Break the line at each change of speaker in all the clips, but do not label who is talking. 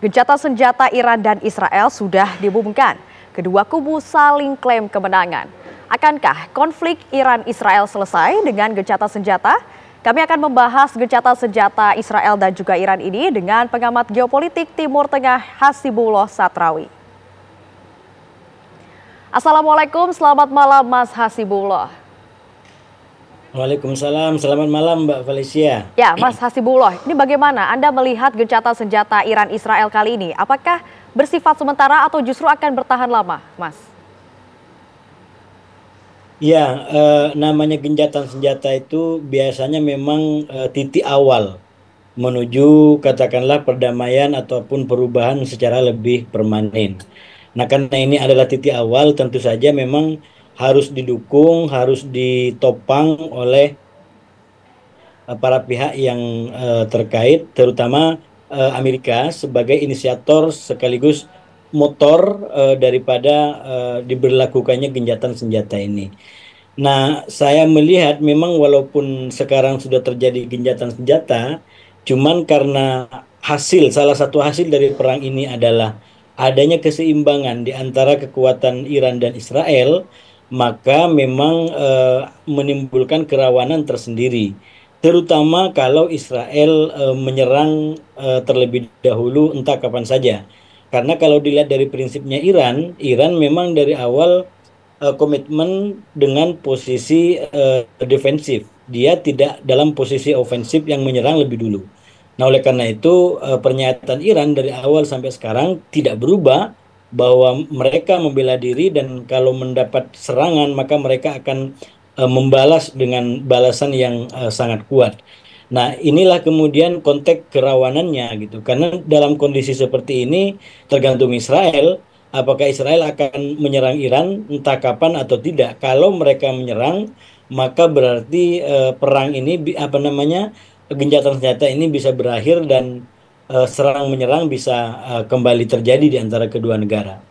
Gencatan senjata Iran dan Israel sudah diumumkan. Kedua kubu saling klaim kemenangan. Akankah konflik Iran-Israel selesai dengan gencatan senjata? Kami akan membahas gencatan senjata Israel dan juga Iran ini dengan pengamat geopolitik Timur Tengah Hasibullah Satrawi. Assalamualaikum, selamat malam Mas Hasibullah.
Waalaikumsalam, selamat malam Mbak Felicia.
Ya, Mas Hasibullah, ini bagaimana Anda melihat gencatan senjata Iran-Israel kali ini? Apakah bersifat sementara atau justru akan bertahan lama, Mas?
Ya, namanya gencatan senjata itu biasanya memang titik awal menuju katakanlah perdamaian ataupun perubahan secara lebih permanen. Nah, karena ini adalah titik awal, tentu saja memang harus didukung, harus ditopang oleh para pihak yang terkait, terutama Amerika sebagai inisiator sekaligus motor daripada diberlakukannya gencatan senjata ini. Nah, saya melihat memang walaupun sekarang sudah terjadi gencatan senjata, cuman karena salah satu hasil dari perang ini adalah adanya keseimbangan di antara kekuatan Iran dan Israel, maka memang menimbulkan kerawanan tersendiri. Terutama kalau Israel menyerang terlebih dahulu entah kapan saja. Karena kalau dilihat dari prinsipnya Iran memang dari awal komitmen dengan posisi defensif. Dia tidak dalam posisi ofensif yang menyerang lebih dulu. Nah, oleh karena itu pernyataan Iran dari awal sampai sekarang tidak berubah bahwa mereka membela diri dan kalau mendapat serangan maka mereka akan membalas dengan balasan yang sangat kuat. Nah, inilah kemudian konteks kerawanannya gitu. Karena dalam kondisi seperti ini tergantung Israel, apakah Israel akan menyerang Iran entah kapan atau tidak. Kalau mereka menyerang, maka berarti perang ini gencatan senjata ini bisa berakhir dan serang menyerang bisa kembali terjadi di antara kedua negara.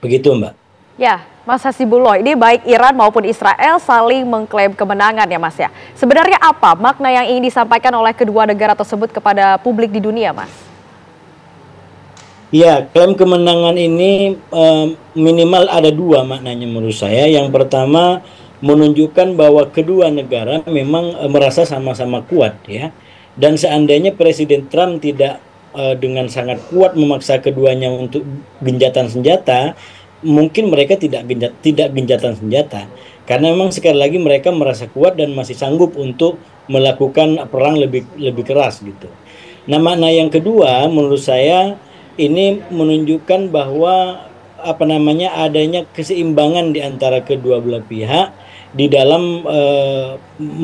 Begitu, Mbak.
Ya, Mas Hasibullah, ini baik Iran maupun Israel saling mengklaim kemenangan ya Mas ya. Sebenarnya apa makna yang ingin disampaikan oleh kedua negara tersebut kepada publik di dunia, Mas?
Ya, klaim kemenangan ini minimal ada dua maknanya menurut saya. Yang pertama, menunjukkan bahwa kedua negara memang merasa sama-sama kuat ya. Dan seandainya Presiden Trump tidak dengan sangat kuat memaksa keduanya untuk gencatan senjata, mungkin mereka tidak gencatan senjata. Karena memang sekali lagi mereka merasa kuat dan masih sanggup untuk melakukan perang lebih keras gitu. Nah, makna yang kedua menurut saya ini menunjukkan bahwa adanya keseimbangan di antara kedua belah pihak di dalam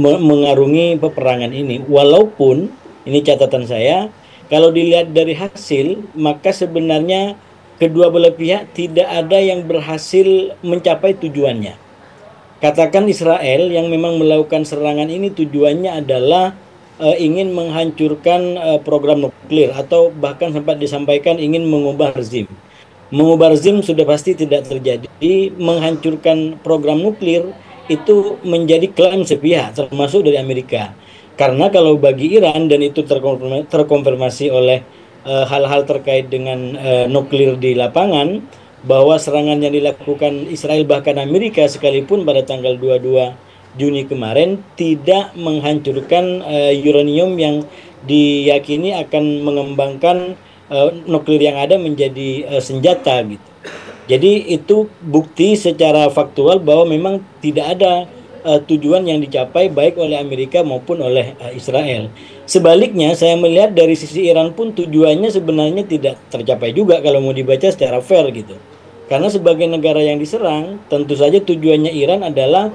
mengarungi peperangan ini. Walaupun ini catatan saya, kalau dilihat dari hasil maka sebenarnya kedua belah pihak tidak ada yang berhasil mencapai tujuannya. Katakan Israel yang memang melakukan serangan ini tujuannya adalah ingin menghancurkan program nuklir atau bahkan sempat disampaikan ingin mengubah rezim. Mengubah rezim sudah pasti tidak terjadi, menghancurkan program nuklir itu menjadi klaim sepihak termasuk dari Amerika. Karena kalau bagi Iran dan itu terkonfirmasi oleh hal-hal terkait dengan nuklir di lapangan bahwa serangan yang dilakukan Israel bahkan Amerika sekalipun pada tanggal 22 Juni kemarin tidak menghancurkan uranium yang diyakini akan mengembangkan nuklir yang ada menjadi senjata gitu. Jadi itu bukti secara faktual bahwa memang tidak ada tujuan yang dicapai baik oleh Amerika maupun oleh Israel. Sebaliknya saya melihat dari sisi Iran pun tujuannya sebenarnya tidak tercapai juga kalau mau dibaca secara fair gitu. Karena sebagai negara yang diserang, tentu saja tujuannya Iran adalah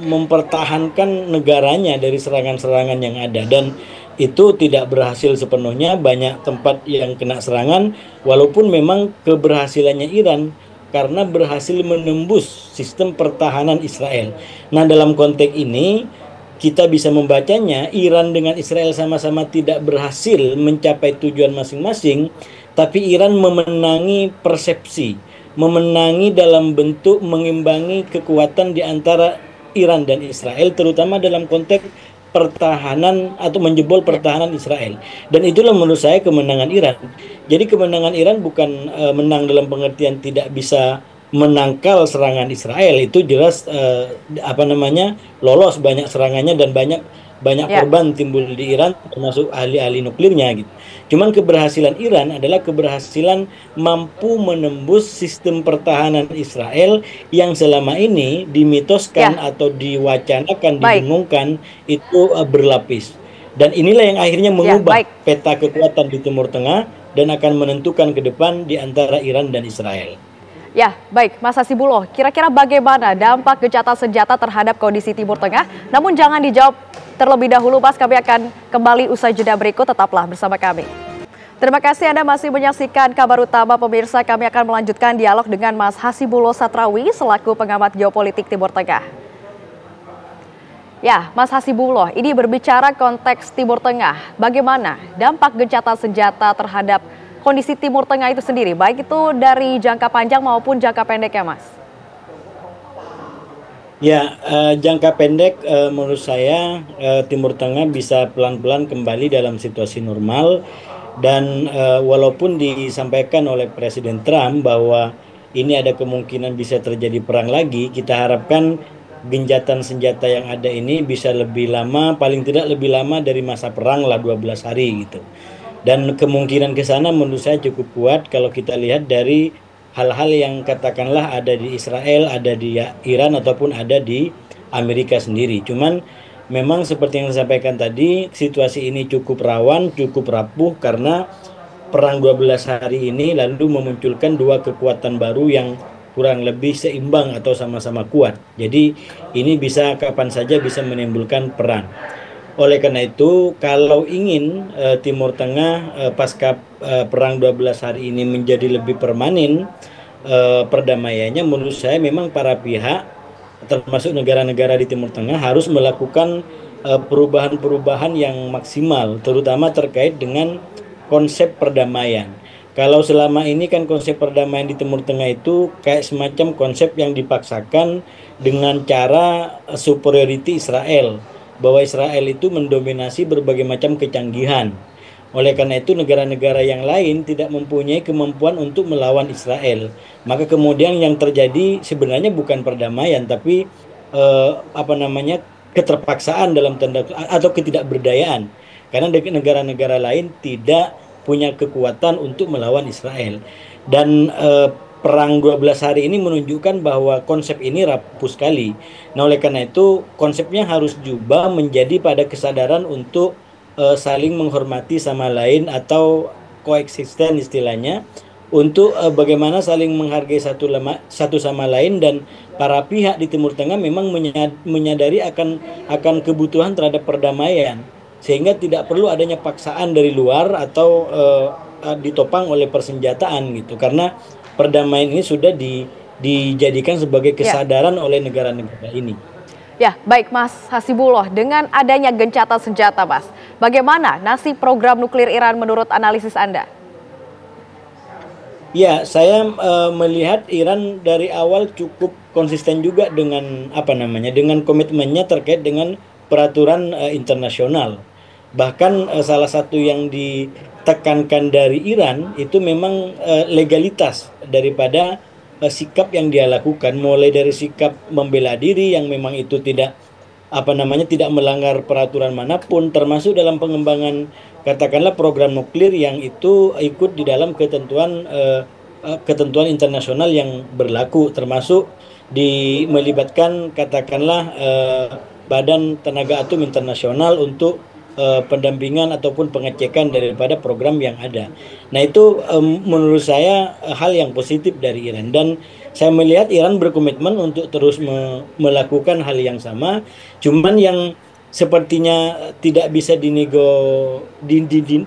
mempertahankan negaranya dari serangan-serangan yang ada dan itu tidak berhasil sepenuhnya, banyak tempat yang kena serangan walaupun memang keberhasilannya Iran karena berhasil menembus sistem pertahanan Israel. Nah, dalam konteks ini kita bisa membacanya Iran dengan Israel sama-sama tidak berhasil mencapai tujuan masing-masing, tapi Iran memenangi persepsi, memenangi dalam bentuk mengimbangi kekuatan di antara Iran dan Israel, terutama dalam konteks pertahanan atau menjebol pertahanan Israel. Dan itulah menurut saya kemenangan Iran. Jadi kemenangan Iran bukan menang dalam pengertian tidak bisa menangkal serangan Israel, itu jelas apa namanya, lolos banyak serangannya dan banyak banyak
Ya,
korban timbul di Iran termasuk ahli-ahli nuklirnya gitu. Cuman keberhasilan Iran adalah keberhasilan mampu menembus sistem pertahanan Israel yang selama ini dimitoskan
ya,
atau diwacanakan,
baik.
didengungkan itu berlapis. Dan inilah yang akhirnya
Ya,
mengubah
baik.
peta kekuatan di Timur Tengah dan akan menentukan ke depan di antara Iran dan Israel.
Ya, baik, Mas Hasibuloh. Kira-kira bagaimana dampak gencatan senjata terhadap kondisi Timur Tengah? Namun jangan dijawab terlebih dahulu, Mas. Kami akan kembali usai jeda berikut. Tetaplah bersama kami. Terima kasih Anda masih menyaksikan Kabar Utama. Pemirsa, kami akan melanjutkan dialog dengan Mas Hasibuloh Satrawi selaku pengamat geopolitik Timur Tengah. Ya, Mas Hasibuloh, ini berbicara konteks Timur Tengah. Bagaimana dampak gencatan senjata terhadap kondisi Timur Tengah itu sendiri, baik itu dari jangka panjang maupun jangka pendek ya, Mas?
Ya, jangka pendek menurut saya Timur Tengah bisa pelan-pelan kembali dalam situasi normal dan walaupun disampaikan oleh Presiden Trump bahwa ini ada kemungkinan bisa terjadi perang lagi, kita harapkan genjatan senjata yang ada ini bisa lebih lama, paling tidak lebih lama dari masa perang lah 12 hari gitu. Dan kemungkinan ke sana menurut saya cukup kuat kalau kita lihat dari hal-hal yang katakanlah ada di Israel, ada di Iran ataupun ada di Amerika sendiri. Cuman memang seperti yang saya sampaikan tadi, situasi ini cukup rawan, cukup rapuh karena perang 12 hari ini lalu memunculkan dua kekuatan baru yang kurang lebih seimbang atau sama-sama kuat. Jadi ini bisa kapan saja bisa menimbulkan perang. Oleh karena itu, kalau ingin Timur Tengah pasca perang 12 hari ini menjadi lebih permanen perdamaiannya, menurut saya memang para pihak termasuk negara-negara di Timur Tengah harus melakukan perubahan-perubahan yang maksimal, terutama terkait dengan konsep perdamaian. Kalau selama ini kan konsep perdamaian di Timur Tengah itu kayak semacam konsep yang dipaksakan dengan cara superiority Israel, bahwa Israel itu mendominasi berbagai macam kecanggihan. Oleh karena itu negara-negara yang lain tidak mempunyai kemampuan untuk melawan Israel. Maka kemudian yang terjadi sebenarnya bukan perdamaian tapi apa namanya, keterpaksaan dalam tanda atau ketidakberdayaan. Karena negara-negara lain tidak punya kekuatan untuk melawan Israel. Dan perang 12 hari ini menunjukkan bahwa konsep ini rapuh sekali. Nah, oleh karena itu konsepnya harus diubah menjadi pada kesadaran untuk saling menghormati sama lain atau koeksisten istilahnya, untuk bagaimana saling menghargai satu sama lain. Dan para pihak di Timur Tengah memang menyadari akan kebutuhan terhadap perdamaian sehingga tidak perlu adanya paksaan dari luar atau ditopang oleh persenjataan gitu, karena perdamaian ini sudah dijadikan sebagai
Ya.
kesadaran oleh negara-negara ini.
Ya, baik Mas Hasibuloh, dengan adanya gencatan senjata, Mas, bagaimana nasib program nuklir Iran menurut analisis Anda?
Ya, saya melihat Iran dari awal cukup konsisten juga dengan apa namanya, dengan komitmennya terkait dengan peraturan internasional. Bahkan salah satu yang ditekankan dari Iran itu memang legalitas daripada sikap yang dia lakukan, mulai dari sikap membela diri yang memang itu tidak apa namanya, tidak melanggar peraturan manapun, termasuk dalam pengembangan katakanlah program nuklir yang itu ikut di dalam ketentuan internasional yang berlaku, termasuk melibatkan katakanlah Badan Tenaga Atom Internasional untuk pendampingan ataupun pengecekan daripada program yang ada. Nah, itu menurut saya hal yang positif dari Iran, dan saya melihat Iran berkomitmen untuk terus melakukan hal yang sama. Cuman yang sepertinya tidak bisa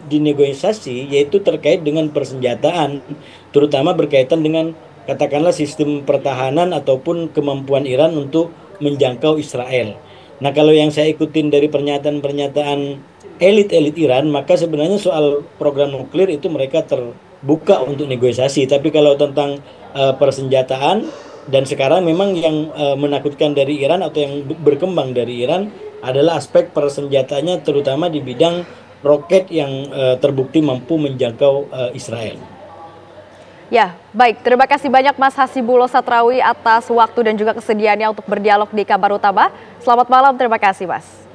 dinegosiasi yaitu terkait dengan persenjataan, terutama berkaitan dengan katakanlah sistem pertahanan ataupun kemampuan Iran untuk menjangkau Israel. Nah, kalau yang saya ikutin dari pernyataan-pernyataan elit-elit Iran, maka sebenarnya soal program nuklir itu mereka terbuka untuk negosiasi. Tapi kalau tentang persenjataan, dan sekarang memang yang menakutkan dari Iran atau yang berkembang dari Iran adalah aspek persenjatanya, terutama di bidang roket yang terbukti mampu menjangkau Israel.
Ya, baik. Terima kasih banyak Mas Hasibulo Satrawi atas waktu dan juga kesediaannya untuk berdialog di Kabar Utama. Selamat malam, terima kasih Mas.